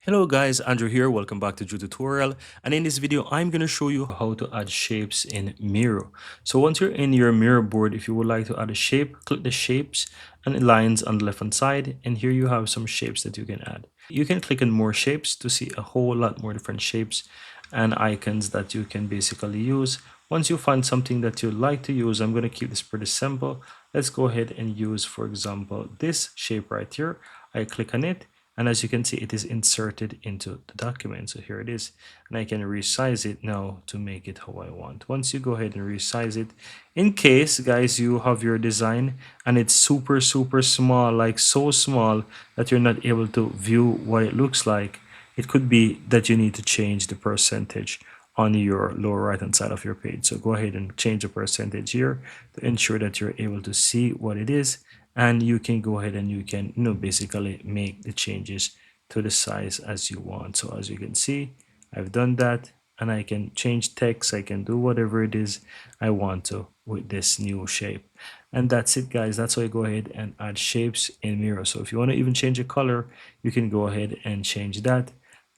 Hello guys, Andrew here. Welcome back to Drew Tutorial. And in this video, I'm going to show you how to add shapes in Miro. So once you're in your Miro board, if you would like to add a shape, click the shapes and the lines on the left hand side. And here you have some shapes that you can add. You can click on more shapes to see a whole lot more different shapes and icons that you can basically use. Once you find something that you like to use, I'm going to keep this pretty simple. Let's go ahead and use, for example, this shape right here. I click on it. And as you can see, it is inserted into the document. So here it is. And I can resize it now to make it how I want. Once you go ahead and resize it, in case, guys, you have your design and it's super small, like so small that you're not able to view what it looks like, it could be that you need to change the percentage on your lower right hand side of your page. So go ahead and change the percentage here to ensure that you're able to see what it is, and you can go ahead and you can basically make the changes to the size as you want. So as you can see, I've done that, and I can change text, I can do whatever it is I want to with this new shape. And that's it, guys. That's how you go ahead and add shapes in Miro. So if you want to even change a color, you can go ahead and change that.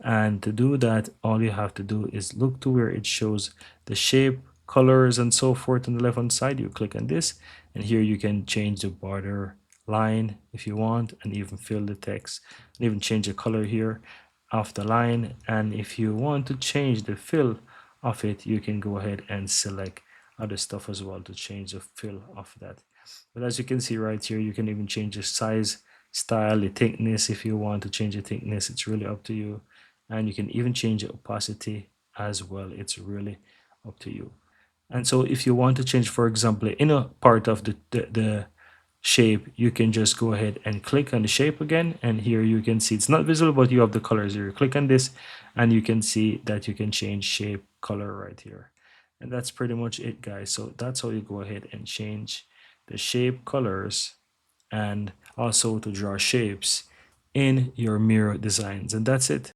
And to do that, all you have to do is look to where it shows the shape, colors, and so forth on the left hand side. You click on this, and here you can change the border line if you want, and even fill the text, and even change the color here of the line. And if you want to change the fill of it, you can go ahead and select other stuff as well to change the fill of that. But as you can see right here, you can even change the size, style, the thickness. If you want to change the thickness, it's really up to you. And you can even change the opacity as well. It's really up to you. And so if you want to change, for example, in a part of the shape, you can just go ahead and click on the shape again, and here you can see it's not visible, but you have the colors here. Click on this and you can see that you can change shape, color right here. And that's pretty much it, guys. So that's how you go ahead and change the shape, colors, and also to draw shapes in your Miro designs. And that's it.